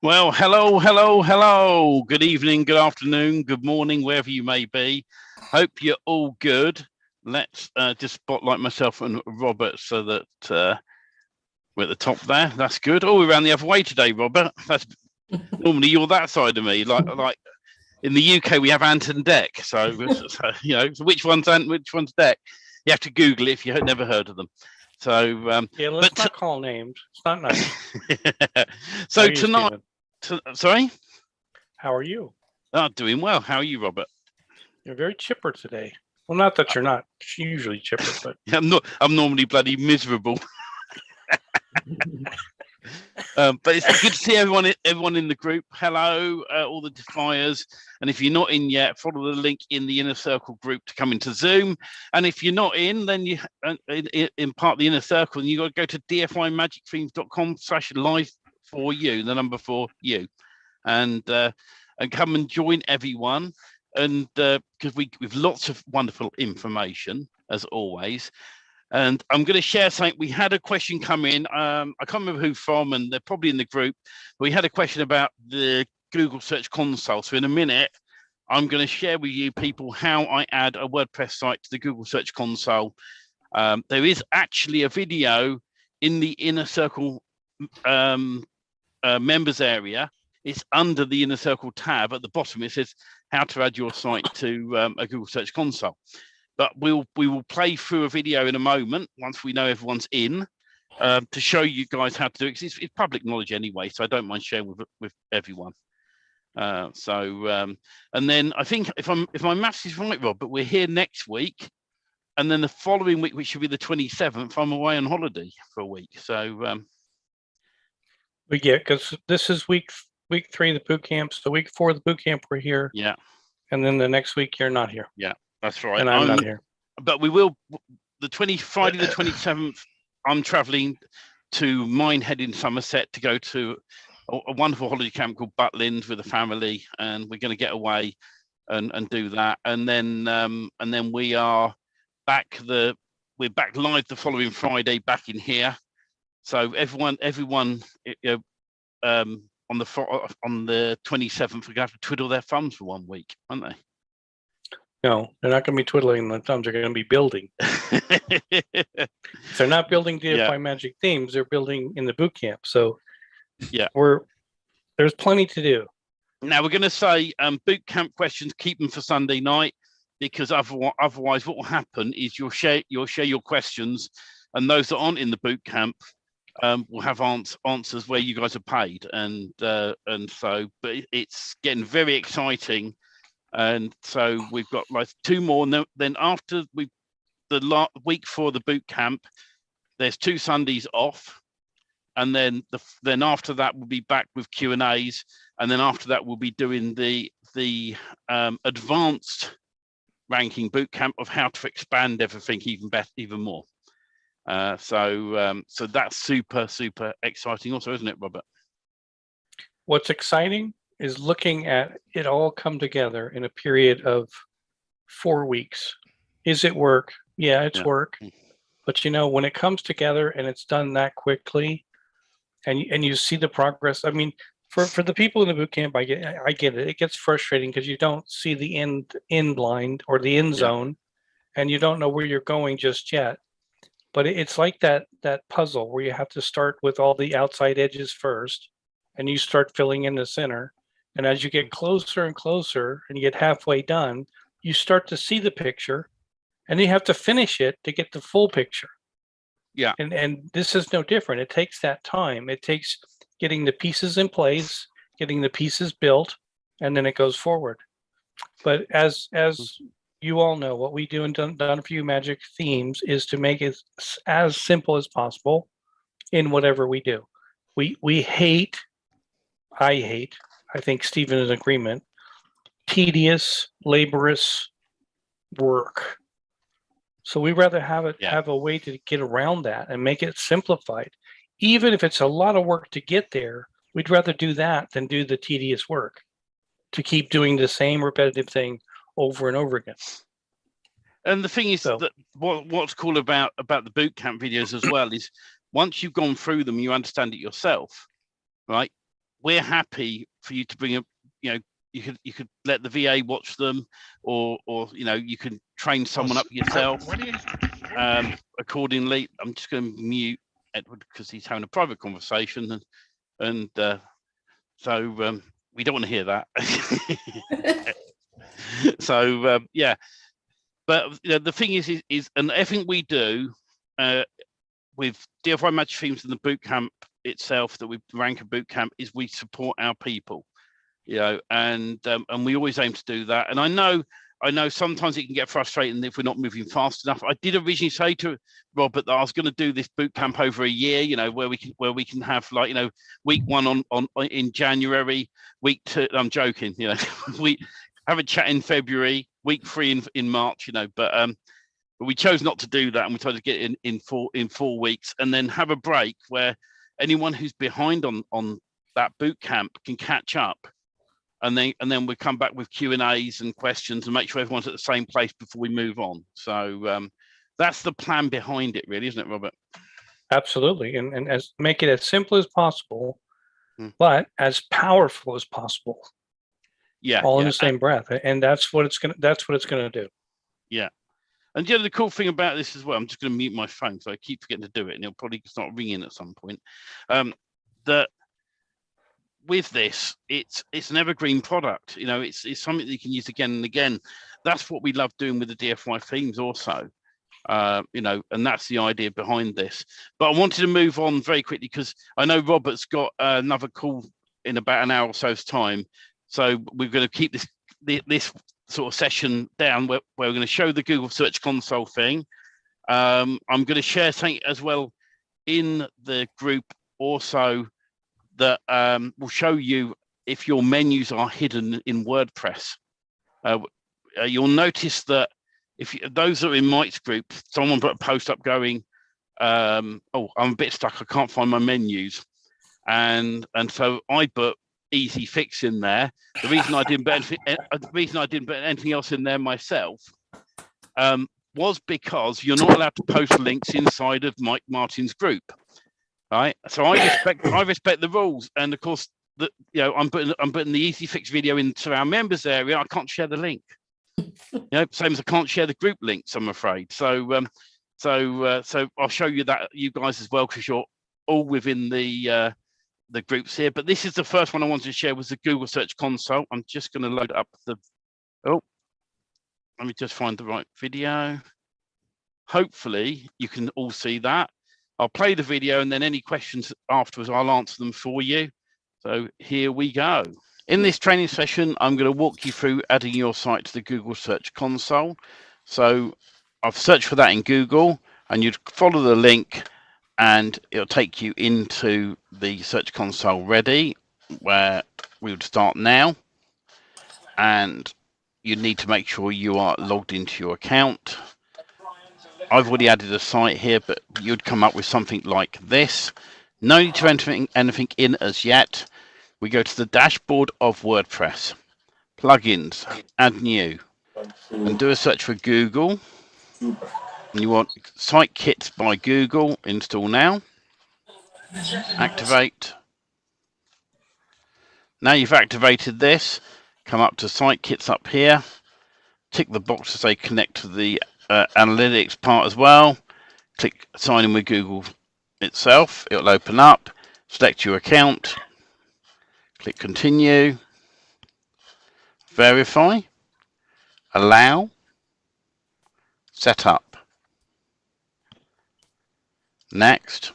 Well, hello, hello, hello. Good evening, good afternoon, good morning, wherever you may be. Hope you're all good. Let's just spotlight myself and Robert so that we're at the top there. That's good. Oh, we ran the other way today, Robert. That's normally you're that side of me. Like in the UK, we have Ant and Dec. So so which one's Ant, which one's Dec? You have to Google it if you've never heard of them. So yeah, let's not call names. It's not nice. So tonight. Sorry? How are you? Oh, doing well. How are you, Robert? You're very chipper today. Well, not that you're not usually chipper, but I'm normally bloody miserable. But it's good to see everyone in the group. Hello, all the DFYers. And if you're not in yet, follow the link in the Inner Circle group to come into Zoom. And if you're not in, then you in part of the Inner Circle, and you got to go to dfymagicthemes.com/live for you, the number for you, and come and join everyone. And because we've lots of wonderful information as always. And I'm going to share something. We had a question come in. I can't remember who from, and they're probably in the group. But we had a question about the Google Search Console. So in a minute, I'm going to share with you people how I add a WordPress site to the Google Search Console. There is actually a video in the Inner Circle members area. It's under the Inner Circle tab at the bottom. It says how to add your site to a Google Search Console. But we will play through a video in a moment once we know everyone's in to show you guys how to do it. It's public knowledge anyway, so I don't mind sharing with everyone. And then I think if my maths is right, Rob, but we're here next week, and then the following week, which should be the 27th, I'm away on holiday for a week. So because this is week 3 of the boot camp. So week 4 of the boot camp we're here. Yeah. And then the next week you're not here. Yeah. That's right. And I'm not here. But we will, Friday the 27th, I'm traveling to Minehead in Somerset to go to a wonderful holiday camp called Butlins with a family, and we're going to get away and do that. And then we are back we're back live the following Friday back in here. So everyone on the 27th, we're going to have to twiddle their thumbs for 1 week, aren't they? No, they're not going to be twiddling their thumbs. They're going to be building. If they're not building DFY Magic themes, they're building in the boot camp. So yeah, there's plenty to do. Now we're going to say boot camp questions, keep them for Sunday night, because otherwise what will happen is you'll share your questions, and those that aren't in the boot camp will have answers where you guys are paid, and so but it's getting very exciting. And so we've got like 2 more. And then after the week for the boot camp, there's 2 Sundays off, and then after that we'll be back with Q&As, and then after that we'll be doing the advanced ranking boot camp of how to expand everything even more. So that's super exciting, also, isn't it, Robert? What's exciting is looking at it all come together in a period of 4 weeks. Is it work? Yeah, it's work. But when it comes together and it's done that quickly, and you see the progress. I mean, for the people in the boot camp, I get it. It gets frustrating because you don't see the end line or the end zone, and you don't know where you're going just yet. But it's like that puzzle where you have to start with all the outside edges first, and you start filling in the center. And as you get closer and closer and you get halfway done, you start to see the picture, and you have to finish it to get the full picture. Yeah. And this is no different. It takes that time. It takes getting the pieces in place, getting the pieces built, and then it goes forward. But as you all know, what we do in Done a Few Magic Themes is to make it as simple as possible in whatever we do. I think Stephen is in agreement, tedious, laborious work. So we rather have a way to get around that and make it simplified. Even if it's a lot of work to get there, we'd rather do that than do the tedious work to keep doing the same repetitive thing over and over again. And the thing is that what's cool about the boot camp videos as well is once you've gone through them, you understand it yourself, right? we're happy for you to bring a, you know, you could let the VA watch them, or you know, you can train someone up yourself accordingly. I'm just going to mute Edward because he's having a private conversation, and so we don't want to hear that. So yeah, but you know, the thing is and everything we do with DFY Magic Themes and the boot camp itself, that we rank a boot camp, is we support our people, you know, and we always aim to do that. And I know sometimes it can get frustrating if we're not moving fast enough. I did originally say to Robert that I was going to do this boot camp over a year, you know, where we can have, like, you know, week 1 on in January, week 2. I'm joking, you know, we have a chat in February, week 3 in March, you know, but we chose not to do that, and we tried to get it in 4 weeks, and then have a break where anyone who's behind on that boot camp can catch up, and then we come back with Q&As and questions and make sure everyone's at the same place before we move on. So that's the plan behind it, really, isn't it, Robert? Absolutely, and as make it as simple as possible, but as powerful as possible. Yeah, all in the same breath, and that's what it's gonna do. Yeah. And you know, the cool thing about this as well, I'm just going to mute my phone, so I keep forgetting to do it, and it'll probably start ringing at some point. That with this, it's an evergreen product. You know, it's something that you can use again and again. That's what we love doing with the DFY themes, also. You know, and that's the idea behind this. But I wanted to move on very quickly because I know Robert's got another call in about an hour or so's time, so we're going to keep this sort of session down where we're going to show the Google Search Console thing. I'm going to share something as well in the group also that will show you if your menus are hidden in WordPress. You'll notice that if those are in Mike's group, someone put a post up going, oh, I'm a bit stuck, I can't find my menus. And so I put easy fix in there. The reason I didn't put anything else in there myself was because you're not allowed to post links inside of Mike Martin's group, right? So I respect the rules, and of course, you know, I'm putting the easy fix video into our members area. I can't share the link. You know, same as I can't share the group links, I'm afraid. So so I'll show you that, you guys, as well, because you're all within the groups here. But this is the first one I wanted to share, was the Google Search Console. I'm just going to load up let me just find the right video. Hopefully you can all see that. I'll play the video, and then any questions afterwards, I'll answer them for you. So here we go. In this training session, I'm going to walk you through adding your site to the Google Search Console. So I've searched for that in Google, and you'd follow the link, and it'll take you into the Search Console ready, where we would start now. And you need to make sure you are logged into your account. I've already added a site here, but you'd come up with something like this. No need to enter anything in as yet. We go to the dashboard of WordPress, plugins, add new, and do a search for Google. And you want Site Kits by Google, install now, activate. Now you've activated this, come up to Site Kits up here, tick the box to say connect to the analytics part as well, click sign in with Google itself, it'll open up, select your account, click continue, verify, allow, set up, next,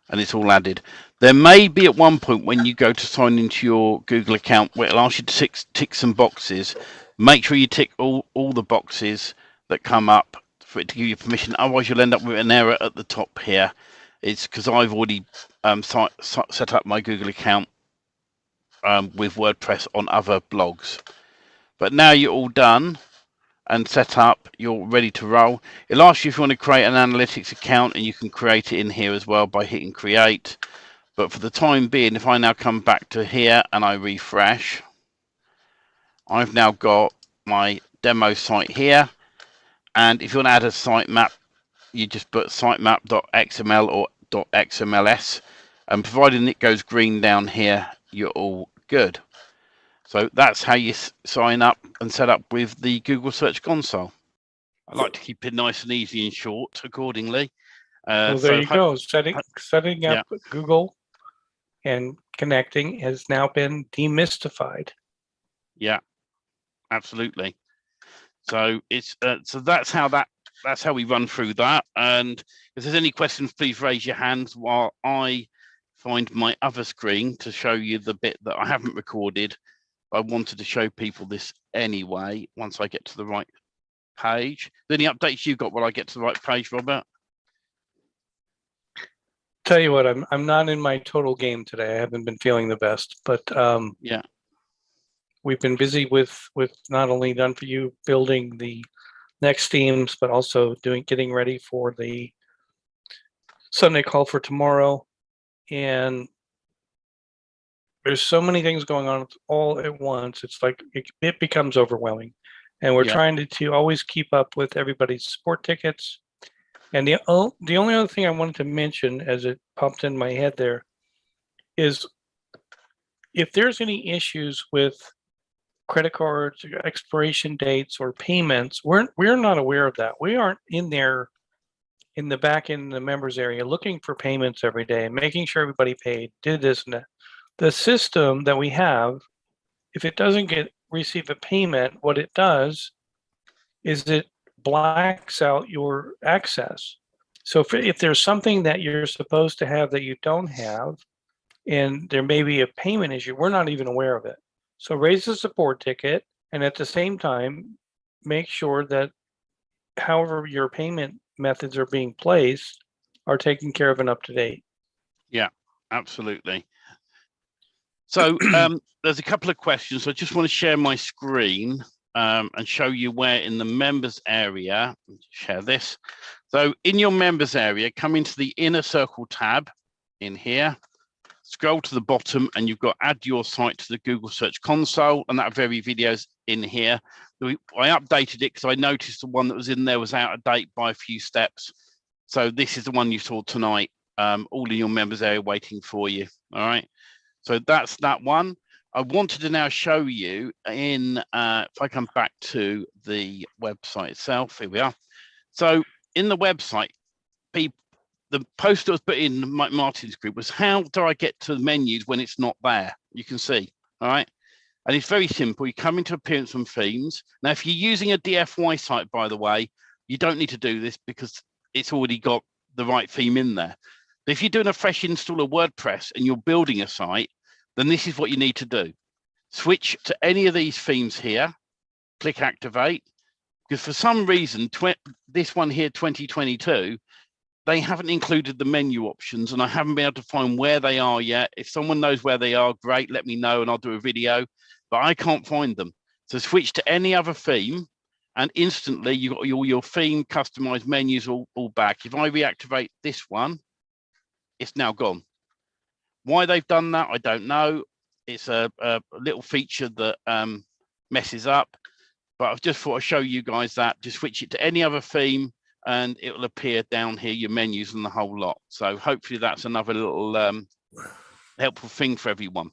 and it's all added. There may be at one point when you go to sign into your Google account where it'll ask you to tick some boxes. Make sure you tick all the boxes that come up for it to give you permission. Otherwise, you'll end up with an error at the top here. It's because I've already set up my Google account with WordPress on other blogs. But now you're all done and set up, you're ready to roll. It'll ask you if you want to create an analytics account, and you can create it in here as well by hitting create. But for the time being, if I now come back to here and I refresh, I've now got my demo site here. And if you want to add a sitemap, you just put sitemap.xml or .xmls, And providing it goes green down here, you're all good. So that's how you sign up and set up with the Google Search Console. I like to keep it nice and easy and short accordingly. Well, there you go. Setting up Google and connecting has now been demystified. Yeah, absolutely. So it's so that's how we run through that. And if there's any questions, please raise your hands while I find my other screen to show you the bit that I haven't recorded. I wanted to show people this anyway once I get to the right page. Any updates you've got when I get to the right page, Robert? Tell you what, I'm not in my total game today. I haven't been feeling the best, but yeah, we've been busy with not only Done For You building the next themes, but also getting ready for the Sunday call for tomorrow. And there's so many things going on all at once. It's like it becomes overwhelming. And we're trying to always keep up with everybody's support tickets. And the only other thing I wanted to mention as it popped in my head there is if there's any issues with credit cards, expiration dates, or payments, we're not aware of that. We aren't in there in the back end, the members area, looking for payments every day and making sure everybody paid, did this and that. The system that we have, if it doesn't receive a payment, what it does is it blacks out your access. So if there's something that you're supposed to have that you don't have, and there may be a payment issue, we're not even aware of it. So raise the support ticket, and at the same time, make sure that however your payment methods are being placed are taken care of and up to date. Yeah, absolutely. So there's a couple of questions. I just want to share my screen and show you where in the members area, share this. So in your members area, come into the inner circle tab in here, scroll to the bottom, and you've got add your site to the Google Search Console, and that very video's in here. I updated it because I noticed the one that was in there was out of date by a few steps. So this is the one you saw tonight, all in your members area waiting for you. All right. So that's that one. I wanted to now show you in, if I come back to the website itself, here we are. So in the website, the post that was put in Mike Martin's group was, how do I get to the menus when it's not there? You can see, all right? And it's very simple. You come into appearance and themes. Now, if you're using a DFY site, by the way, you don't need to do this because it's already got the right theme in there. But if you're doing a fresh install of WordPress and you're building a site, then this is what you need to do. Switch to any of these themes here, click activate, because for some reason, this one here, 2022, they haven't included the menu options and I haven't been able to find where they are yet. If someone knows where they are, great, let me know and I'll do a video, but I can't find them. So switch to any other theme and instantly you've got your theme customized menus all back. If I reactivate this one, it's now gone. Why they've done that, I don't know. It's a little feature that messes up, but I've just thought I'd show you guys that. Just switch it to any other theme and it will appear down here, your menus and the whole lot. So hopefully that's another little helpful thing for everyone.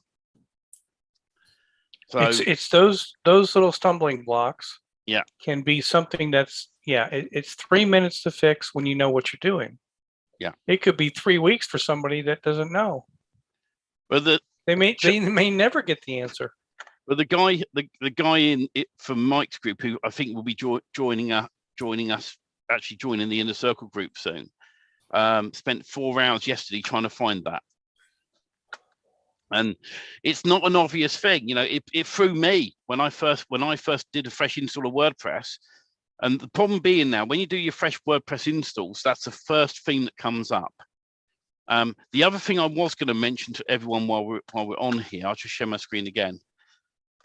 So it's those little stumbling blocks. Yeah, can be something that's it's 3 minutes to fix when you know what you're doing. Yeah, it could be 3 weeks for somebody that doesn't know. But they may never get the answer. But the guy in it from Mike's group, who I think will be joining us, actually joining the Inner Circle group soon, spent 4 hours yesterday trying to find that. And it's not an obvious thing, you know. It threw me when I first did a fresh install of WordPress. And the problem being now, when you do your fresh WordPress installs, that's the first theme that comes up. The other thing I was going to mention to everyone while we're on here, I'll just share my screen again.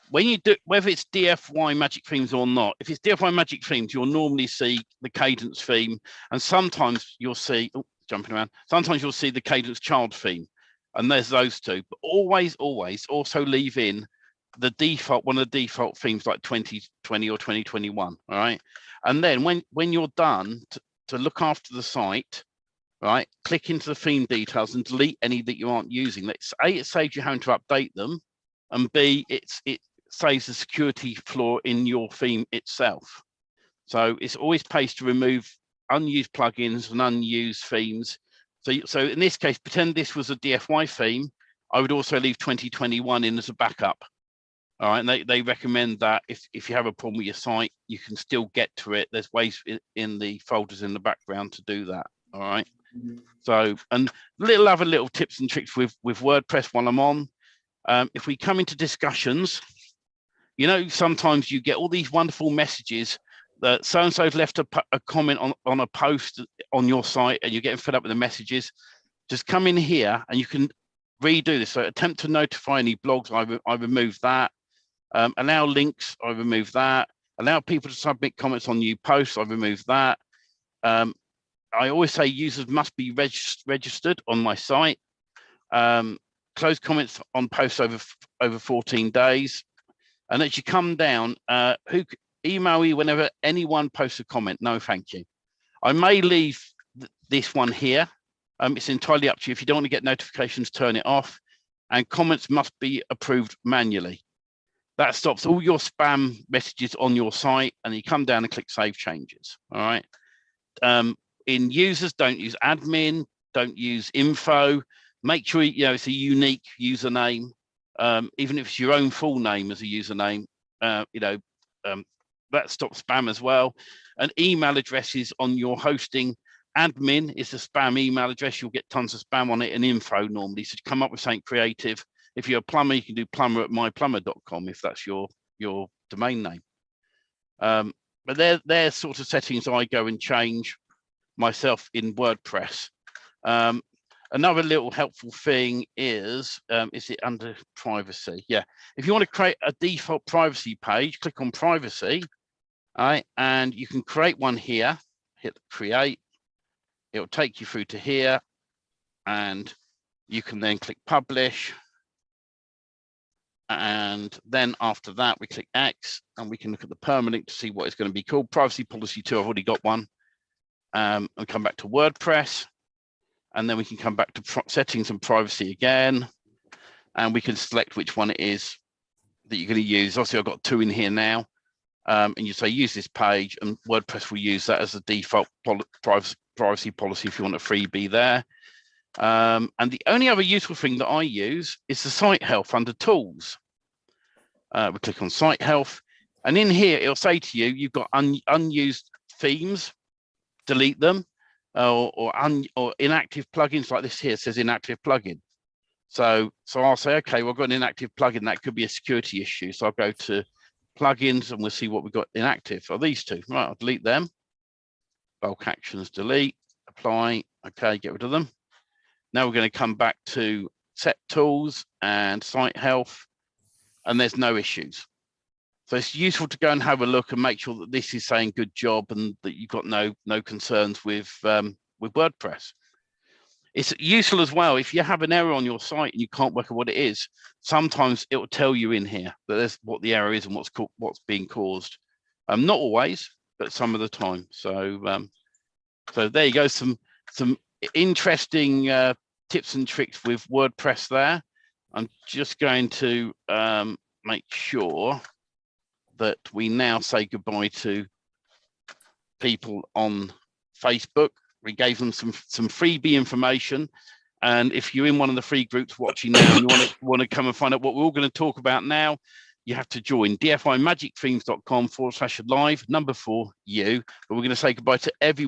When you do, whether it's DFY Magic Themes or not, if it's DFY Magic Themes, you'll normally see the Cadence theme, and sometimes you'll see, jumping around, sometimes you'll see the Cadence Child theme, and there's those two. But always also leave in the default, one of the default themes like 2020 or 2021, all right? And then when you're done to look after the site, right? Click into the theme details and delete any that you aren't using. That's A, it saves you having to update them, and B, it saves the security flaw in your theme itself. So it's always pays to remove unused plugins and unused themes. So in this case, pretend this was a DFY theme. I would also leave 2021 in as a backup. All right, and they recommend that if you have a problem with your site, you can still get to it. There's ways in the folders in the background to do that. All right. So, and other little tips and tricks with WordPress while I'm on. If we come into discussions, you know, sometimes you get all these wonderful messages that so-and-so's left a comment on a post on your site and you're getting fed up with the messages. Just come in here and you can redo this. So attempt to notify any blogs, I remove that. Allow links, I remove that. Allow people to submit comments on new posts, I remove that. I always say users must be registered on my site. Close comments on posts over 14 days. And as you come down, email me whenever anyone posts a comment. No, thank you. I may leave this one here. It's entirely up to you. If you don't want to get notifications, turn it off. And comments must be approved manually. That stops all your spam messages on your site, and you come down and click Save Changes. All right. In users, don't use admin, don't use info. Make sure it's a unique username, even if it's your own full name as a username. That stops spam as well. And email addresses on your hosting. Admin is the spam email address. You'll get tons of spam on it, and info normally. So come up with something creative. If you're a plumber, you can do plumber@myplumber.com if that's your domain name. But they're sort of settings I go and change myself in WordPress. Another little helpful thing is it under privacy? Yeah. If you want to create a default privacy page, click on privacy. All right, and you can create one here. Hit create. It'll take you through to here, and you can then click publish. And then after that, we click X, and we can look at the permalink to see what it's going to be called. Privacy policy 2, I've already got one. And come back to WordPress, and then we can come back to settings and privacy again, and we can select which one it is that you're going to use. Obviously, I've got 2 in here now, and you say use this page, and WordPress will use that as a default privacy policy if you want a freebie there. And the only other useful thing that I use is the site health under tools. We click on site health, and in here it'll say to you, you've got unused themes, delete them, or inactive plugins like this here says inactive plugin. So I'll say, okay, well, I've got an inactive plugin. That could be a security issue. So I'll go to plugins and we'll see what we've got inactive. Are these 2? Right, I'll delete them. Bulk actions, delete, apply. Okay, get rid of them. Now we're going to come back to set tools and site health, and there's no issues. So it's useful to go and have a look and make sure that this is saying good job and that you've got no concerns with WordPress. It's useful as well if you have an error on your site and you can't work out what it is. Sometimes it will tell you in here that there's what the error is and what's being caused. Not always, but some of the time. So so there you go. Some interesting tips and tricks with WordPress there. I'm just going to make sure that we now say goodbye to people on Facebook. We gave them some freebie information, and if you're in one of the free groups watching now and you want to come and find out what we're all going to talk about now, you have to join dfymagicthemes.com/live, number 4U. But we're going to say goodbye to everyone.